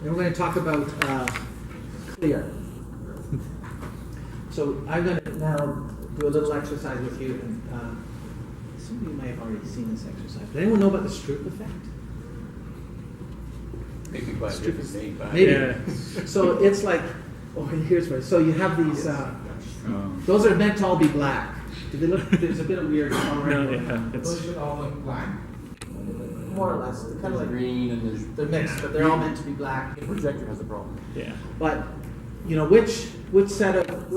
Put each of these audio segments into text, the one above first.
And we're going to talk about clear. So I'm going to now do a little exercise with you, and some of you may have already seen this exercise. Does anyone know about the Stroop effect? Maybe by a different name. Maybe. Yeah. So it's like, oh, here's where. So you have these. Those are meant to all be black. Do they look? There's a bit of weird coloring. No, yeah, Those should all look black. More or less, they're kind of like green and there's they're mixed, but they're all meant to be black. the projector has a problem. Yeah. But you know, which set of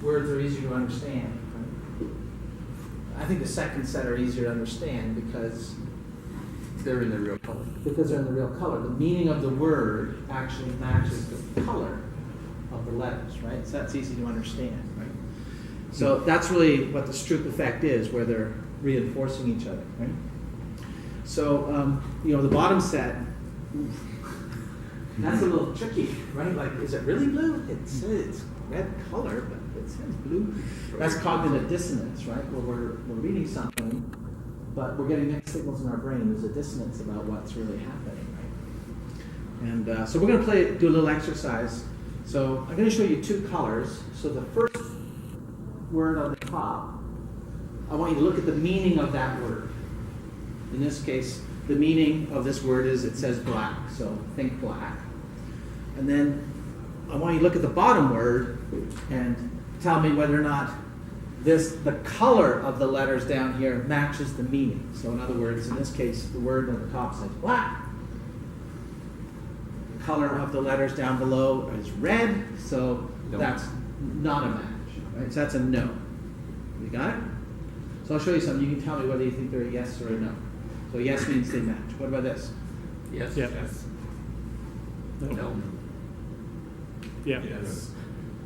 words are easier to understand? Right? I think the second set are easier to understand because They're in the real color. they're in the real color. The meaning of the word actually matches the color of the letters, right? So that's easy to understand, right? So that's really what the Stroop effect is, where they're reinforcing each other, right? So, you know, the bottom set, that's a little tricky, right? Like, is it really blue? It's red color, but it says blue. That's cognitive dissonance, right? Where we're reading something, but we're getting mixed signals in our brain. There's a dissonance about what's really happening, right? And so we're going to do a little exercise. So I'm going to show you two colors. So the first word on the top, I want you to look at the meaning of that word. In this case, the meaning of this word is it says black, so think black. And then I want you to look at the bottom word and tell me whether or not the color of the letters down here matches the meaning. So in other words, in this case, the word on the top says black. The color of the letters down below is red, so that's not a match, right? So that's a no. You got it? So I'll show you something. You can tell me whether you think they're a yes or a no. So yes means they match. What about this? Yes. Yeah. Yes. No. No. Yeah. Yes.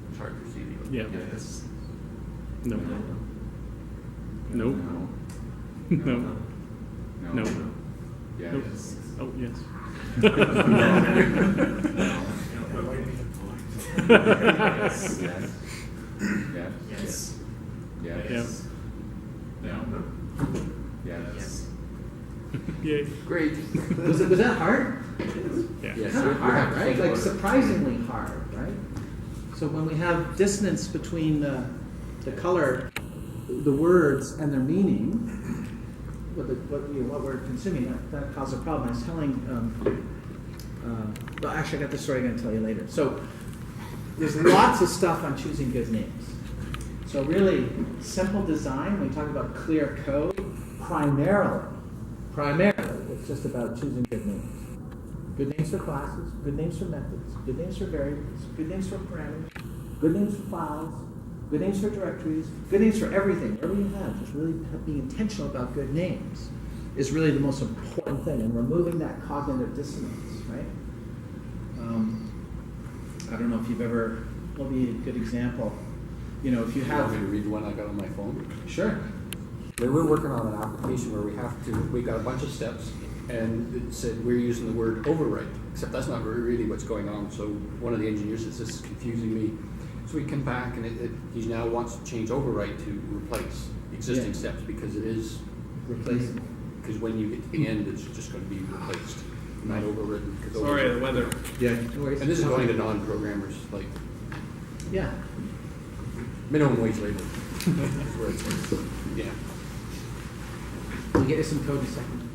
It's hard to see. Yeah. Yes. No. No. No. No. Yes. Oh, yes. Yes. Yes. Yes. Yes. No. Yes. Yay. Great. Was that hard? Yeah. Yes. Kind you of have hard, to right? think Like about it. surprisingly hard, right? So when we have dissonance between the color, the words, and their meaning, what we're consuming, that causes a problem. I was telling, well, actually, I got the story I'm going to tell you later. So there's lots of stuff on choosing good names. So really, simple design, when we talk about clear code, primarily, it's just about choosing good names. Good names for classes, good names for methods, good names for variables, good names for parameters, good names for files, good names for directories, good names for everything. Whatever you have, just really being intentional about good names is really the most important thing, and removing that cognitive dissonance, right? I don't know if you've ever, what would be a good example? You know, if you You want have, me to read the one I got on my phone? sure. We're working on an application where we got a bunch of steps, and it said we're using the word overwrite, except that's not really what's going on. So one of the engineers says, this is confusing me. So we come back, and he now wants to change overwrite to replace existing steps, because it is Replacing. because when you get to the end, it's just going to be replaced, not overwritten. Sorry, the weather. Yeah. No worries. And this is going to non-programmers, like Yeah. minimum wage labor. Is where it's like, yeah. We'll get you some code in a second.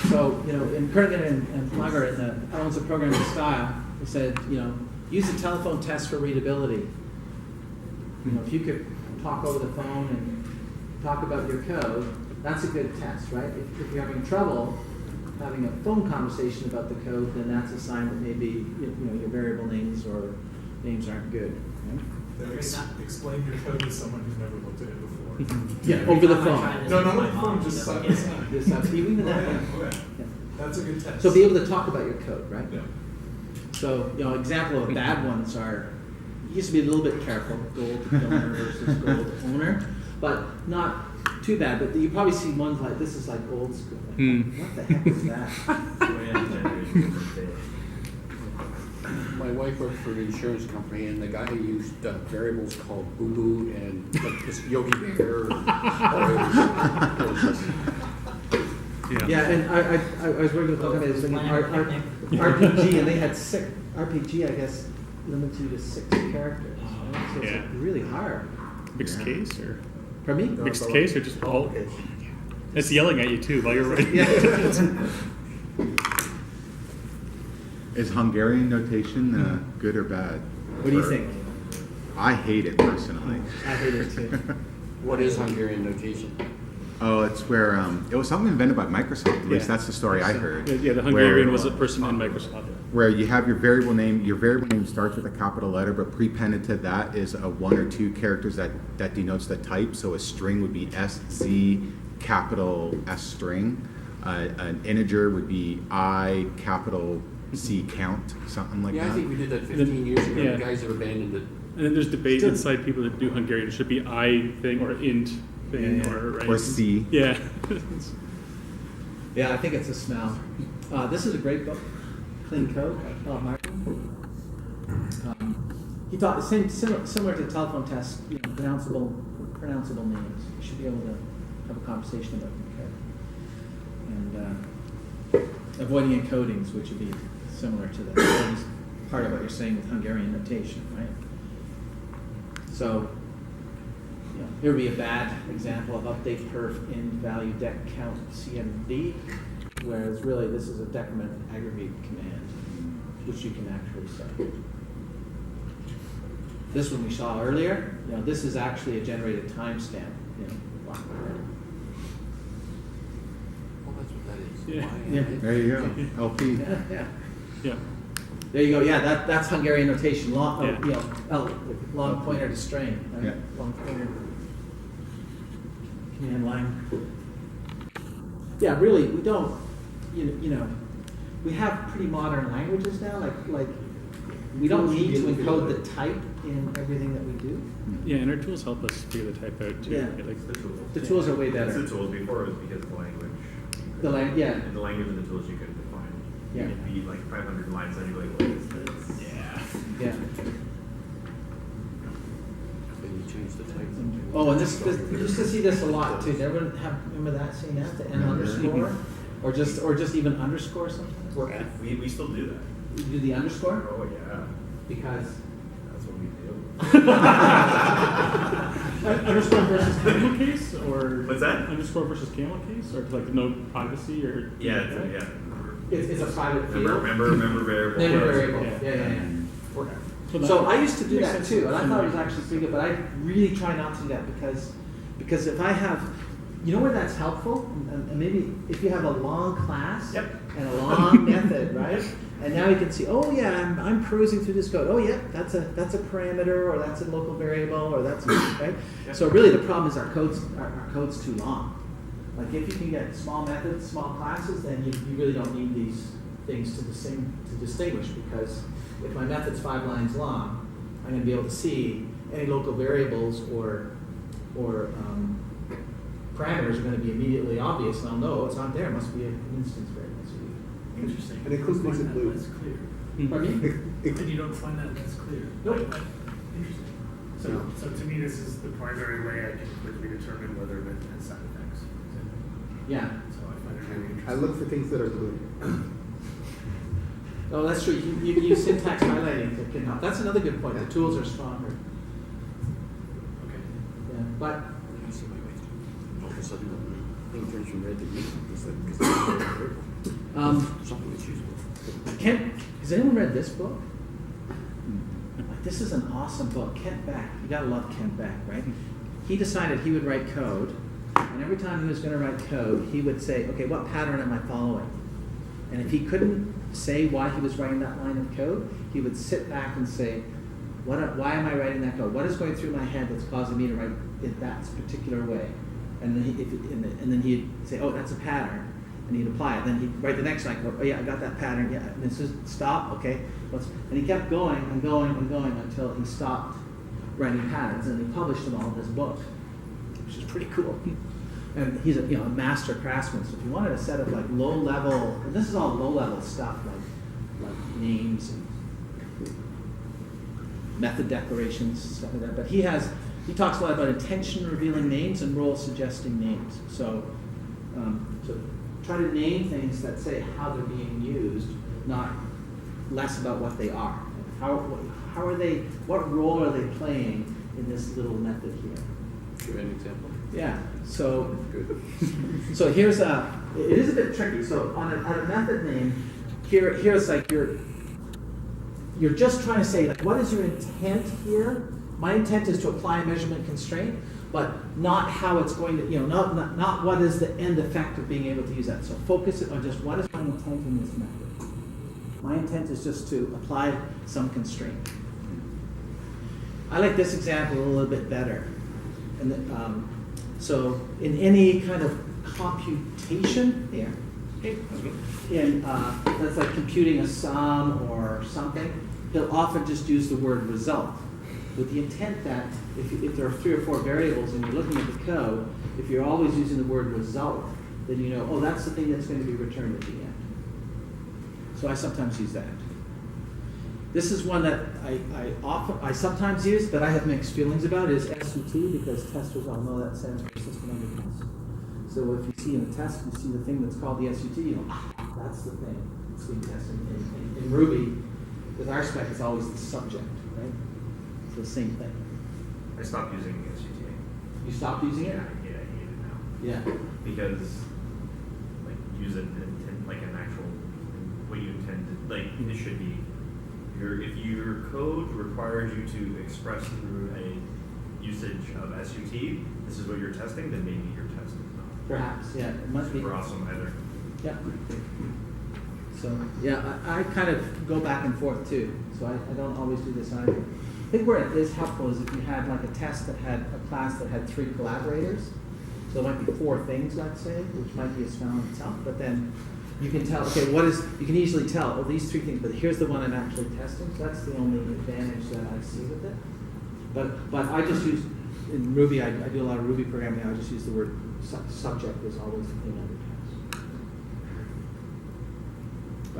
So, you know, in Kernighan and Plugger, in the Elements of Programming Style, they said, you know, use the telephone test for readability. You know, if you could talk over the phone and talk about your code, that's a good test, right? If you're having trouble having a phone conversation about the code, then that's a sign that maybe, you know, your variable names or names aren't good. Right? Explain your code to someone who's never looked at it before. Yeah, over the phone. No, not on the phone, just side by side. Even that one. Okay. Yeah. That's a good test. So be able to talk about your code, right? Yeah. So, you know, example of bad ones are, you used to be a little bit careful, gold donor versus gold owner, but not too bad. But you probably see ones like, this is like old school. Like, what the heck is that? My wife worked for an insurance company, and the guy used variables called Boo Boo and like this Yogi Bear. Yeah, Yeah, and I was working with a company that was thinking RPG, and they had six, RPG, I guess, limits you to 6 characters. Right? So it's Yeah. like really hard. Mixed case or Pardon me? mixed case or just all? Okay. It's yelling at you too while you're writing. Yeah. Is Hungarian notation good or bad? What do you For- think? I hate it personally. I hate it too. What is Hungarian notation? Oh, it's where it was something invented by Microsoft. At least Yeah. that's the story I heard. Yeah, the Hungarian where- was a person in Microsoft. Where you have your variable name. Your variable name starts with a capital letter, but pre-appended to that is a 1 or 2 characters that denotes the type. So a string would be SZ capital S string. An integer would be I capital C count, something like Yeah, I that. think we did that 15 years ago. Yeah. The guys have abandoned it. And then there's debate Still- inside people that do Hungarian. It should be I thing or int thing Yeah, yeah. or right. Or C. Yeah. Yeah, I think it's a smell. This is a great book, Clean Code by Philip Martin. He taught similar to telephone tests, pronounceable names. You should be able to have a conversation about them. And avoiding encodings, which would be similar to the part of what you're saying with Hungarian notation, right? So, here would be a bad example of update perf in value dec count CMD, whereas really this is a decrement aggregate command, which you can actually say. This one we saw earlier, this is actually a generated timestamp. Oh, that's what that is. Yeah. Yeah. There you go. LP. Yeah. Yeah. There you go. Yeah, that's Hungarian notation. Long, Yeah. long pointer to string. Right? Yeah. Long pointer. Command line. Yeah, really, we don't. We have pretty modern languages now. Like we don't need to encode the type in everything that we do. Yeah, and our tools help us figure the type out too. Yeah. right? Like, The tools. The tools are way It's better. the tools. Before it was because of the language. Yeah. And the language and the tools you couldn't define. Yeah. You could be like 500 lines and you'd be like, what is this? yeah. Yeah. Then you change the type. Oh, and this you used to see this a lot too. Did everyone remember that? Seeing that the N underscore, or just even underscore sometimes. We still do that. You do the underscore Oh yeah. because. That's what we do. Underscore versus camel case, or What's that? Underscore versus camel case, or to like denote privacy, or Yeah, it's It's a private field. Remember variable. Member variable. Yeah. So I used to do Makes that sense. too, and I thought it was actually pretty good. But I really try not to do that because if I have, where that's helpful, and maybe if you have a long class Yep. and a long method, right? And now you can see, oh yeah, I'm perusing through this code. Oh yeah, that's a parameter, or that's a local variable, or that's right. Yep. So really, the problem is our code's too long. Like if you can get small methods, small classes, then you really don't need these things to distinguish, because if my method's 5 lines long, I'm going to be able to see any local variables or parameters are going to be immediately obvious, and I'll know it's not there. It must be an instance variable. So Interesting. And it makes it blue. That's clear. pardon me? And you don't find that less clear. Nope. Interesting. So to me, this is the primary way I can quickly determine whether it has side effects. Yeah. So I find it really interesting. I look for things that are blue. Oh, that's true. You can use syntax highlighting that can help. That's another good point. The tools are stronger. Okay. Yeah. But You see my way. All of a sudden, the thing turns from red to green. It's like, because it's purple. Something that's useful. Has anyone read this book? Like, this is an awesome book. Kent Beck. You gotta love Kent Beck, right? He decided he would write code, and every time he was going to write code, he would say, okay, what pattern am I following? And if he couldn't say why he was writing that line of code, he would sit back and say, why am I writing that code? What is going through my head that's causing me to write it that particular way? And then he'd say, oh, that's a pattern. And he'd apply it. Then he'd write the next line. Oh yeah, I got that pattern. Yeah, and this is stop. Okay, and he kept going and going and going until he stopped writing patterns, and he published them all in his book, which is pretty cool. And he's a master craftsman. So if you wanted a set of like low level, and this is all low level stuff like names and method declarations, stuff like that. But he talks a lot about intention revealing names and role suggesting names. So try to name things that say how they're being used, not less about what they are. How are they, what role are they playing in this little method here? Give an example. Yeah, so, Good. so here's it is a bit tricky. So on a method name, here's like you're just trying to say, like, what is your intent here? My intent is to apply a measurement constraint, but not how it's going to, not what is the end effect of being able to use that. So focus it on just what is my intent in this method. My intent is just to apply some constraint. I like this example a little bit better. And so in any kind of computation here, that's like computing a sum or something, he'll often just use the word result, with the intent that if there are 3 or 4 variables and you're looking at the code, if you're always using the word result, then you know, oh, that's the thing that's going to be returned at the end. So I sometimes use that. This is one that I sometimes use, but I have mixed feelings about, is SUT, because testers all know that stands for system under test. So if you see in a test, you see the thing that's called the SUT, you know, that's the thing that's being tested. In Ruby, with our spec, it's always the subject, right? It's the same thing. I stopped using SUTA. You stopped using it? Yeah, I hate it now. Yeah. Because, like, use it like an actual, what you intend to, like, it should be, if your code requires you to express through a usage of SUT, this is what you're testing, then maybe your test is not. Perhaps, yeah. It must be. Super awesome either. Yeah. So, yeah, I kind of go back and forth too. So I don't always do this either. I think where it is helpful is if you had like a test that had a class that had 3 collaborators. So it might be 4 things, let's say, which might be a spell in itself, but then you can tell, okay, you can easily tell, oh, these 3 things, but here's the one I'm actually testing, so that's the only advantage that I see with it. But I just use, in Ruby, I do a lot of Ruby programming, I just use the word subject is always the thing under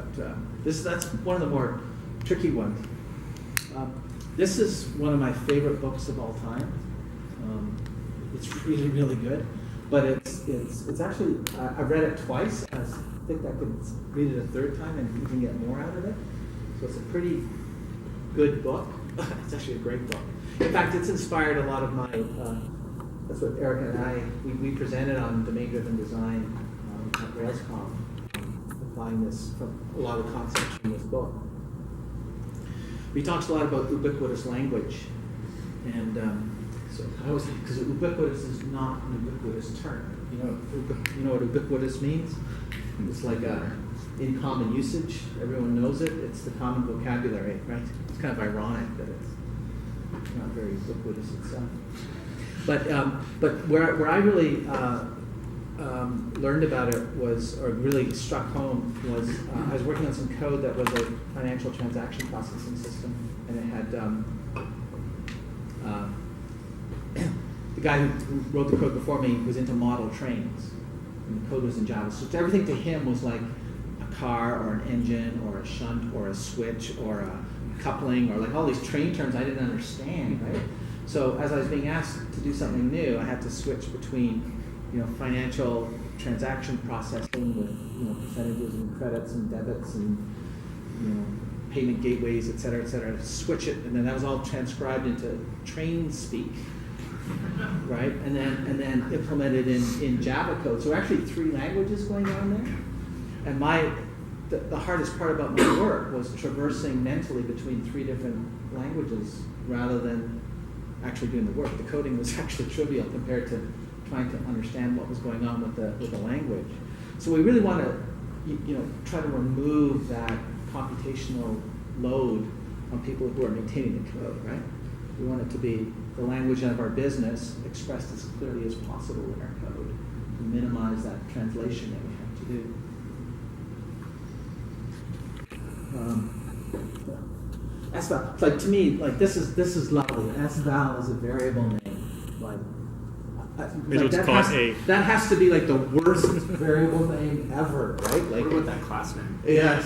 test. But that's one of the more tricky ones. This is one of my favorite books of all time. It's really, really good. But it's actually, I've read it twice, and I think I could read it a 3rd time and even get more out of it. So it's a pretty good book. It's actually a great book. In fact, it's inspired a lot of my, that's what Erica and I, we presented on domain-driven design at RailsConf, applying this from a lot of the concepts from this book. He talks a lot about ubiquitous language, and so I always think, because ubiquitous is not an ubiquitous term. You know what ubiquitous means? It's like in common usage. Everyone knows it. It's the common vocabulary, right? It's kind of ironic that it's not very ubiquitous itself. But where I really learned about it was, or really struck home, was I was working on some code that was a financial transaction processing system, and it had the guy who wrote the code before me was into model trains, and the code was in Java. So everything to him was like a car or an engine or a shunt or a switch or a coupling or like all these train terms I didn't understand, right? So as I was being asked to do something new, I had to switch between financial transaction processing with percentages and credits and debits and payment gateways, et cetera, to switch it, and then that was all transcribed into train speak, right? And then implemented in Java code. So actually 3 languages going on there. And the hardest part about my work was traversing mentally between 3 different languages rather than actually doing the work. The coding was actually trivial compared to trying to understand what was going on with the language. So we really want to try to remove that computational load on people who are maintaining the code, right? We want it to be the language of our business expressed as clearly as possible in our code to minimize that translation that we have to do. SVal, like to me, like this is lovely. SVal is a variable name, like. Maybe let's call it that has to be like the worst variable name ever, right? Like what about that class name? Yeah,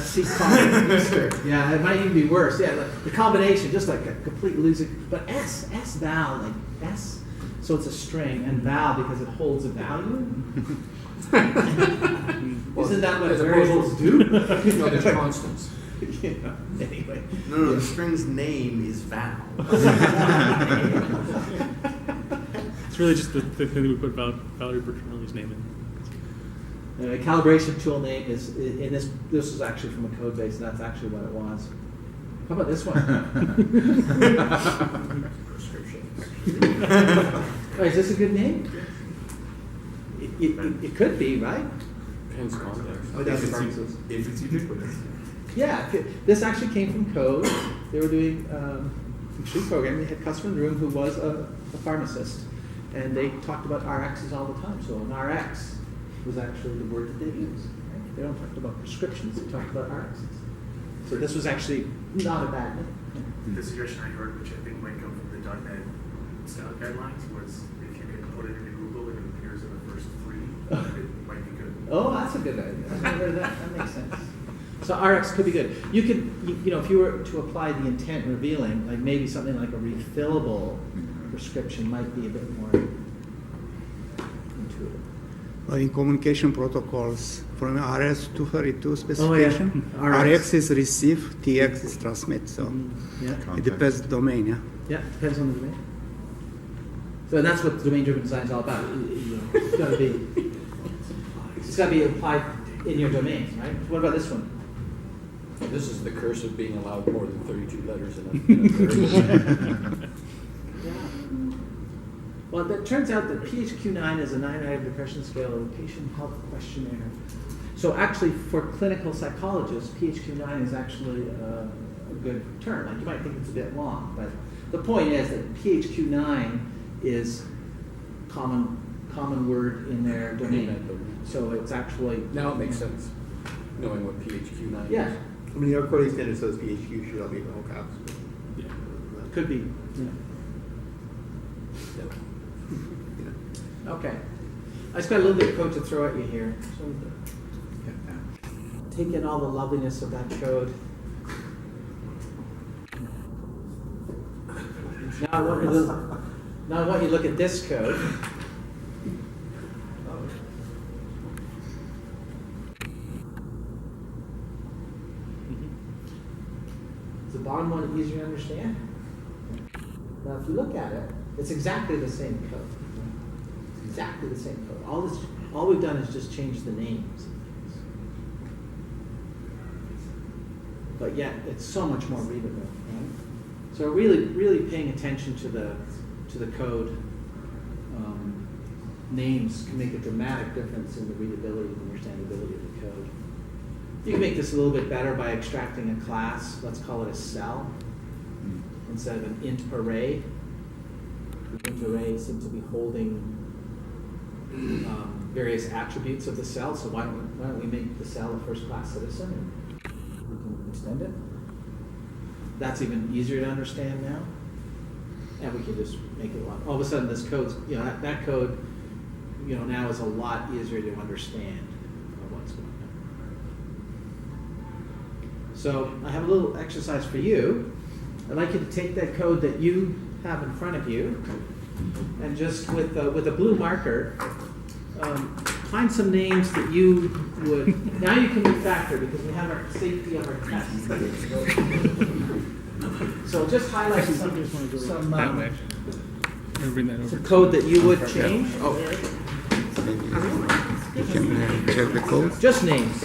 yeah, it might even be worse. Yeah, like the combination, just like a complete losing. But SVal, like S. So it's a string, and val because it holds a value. Isn't that what As opposed variables to- do? No, there's constants. Yeah, anyway. No, the string's name is val. It's really just the thing that we put Valerie Bertrand's name in. A calibration tool name is, in this is actually from a code base, and that's actually what it was. How about this one? Prescription. Oh, is this a good name? It could be, right? Depends context. If it's ubiquitous. Yeah, this actually came from code. They were doing extreme programming. They had a customer in the room who was a pharmacist, and they talked about RXs all the time. So an RX was actually the word that they used. Right? They don't talk about prescriptions, they talked about RXs. So this was actually not a bad name. The suggestion I heard, which I think might come from the .NET style guidelines, was if you can put it into Google and it appears in the first three, it might be good. Oh, that's a good idea. I've never heard of that. That makes sense. So RX could be good. You could, you know, if you were to apply the intent revealing, like maybe something like a refillable prescription might be a bit more intuitive. Well, in communication protocols, from RS-232 specification, Oh, yeah. RX. RX is receive, TX is transmit. So Yeah. it depends on domain. Yeah. Yeah, depends on the domain. So that's what domain-driven design is all about. It's got to be applied in your domains, right? What about this one? This is the curse of being allowed more than 32 letters in a variable. Yeah. Well, it turns out that PHQ-9 is a 9-item depression scale of a patient health questionnaire. So actually, for clinical psychologists, PHQ-9 is actually a good term. Like you might think it's a bit long, but the point is that PHQ-9 is common word in their domain. So it's actually Now it makes sense, knowing what PHQ-9 is. Yeah, I mean, our coding standard says PHQ should all be in all caps. could be. Okay. I just got a little bit of code to throw at you here. So take in all the loveliness of that code. Now I want you to look at this code. Is the bottom one easier to understand? Now, if you look at it, it's exactly the same code. It's exactly the same code. All we've done is just change the names. But yet, it's so much more readable, right? So really paying attention to the code names can make a dramatic difference in the readability and understandability of the code. You can make this a little bit better by extracting a class. Let's call it a cell instead of an int array. The int array seems to be holding various attributes of the cell. So why don't we make the cell a first-class citizen and we can extend it? That's even easier to understand now. And we can just make it a lot. All of a sudden, this code's, that code, now is a lot easier to understand what's going on. So I have a little exercise for you. I'd like you to take that code that you have in front of you, and just with a blue marker, find some names that you would. Now you can refactor because we have our safety of our tests. So just highlight some That way. Or bring that over. some code that you would change. You can check the code. Just names.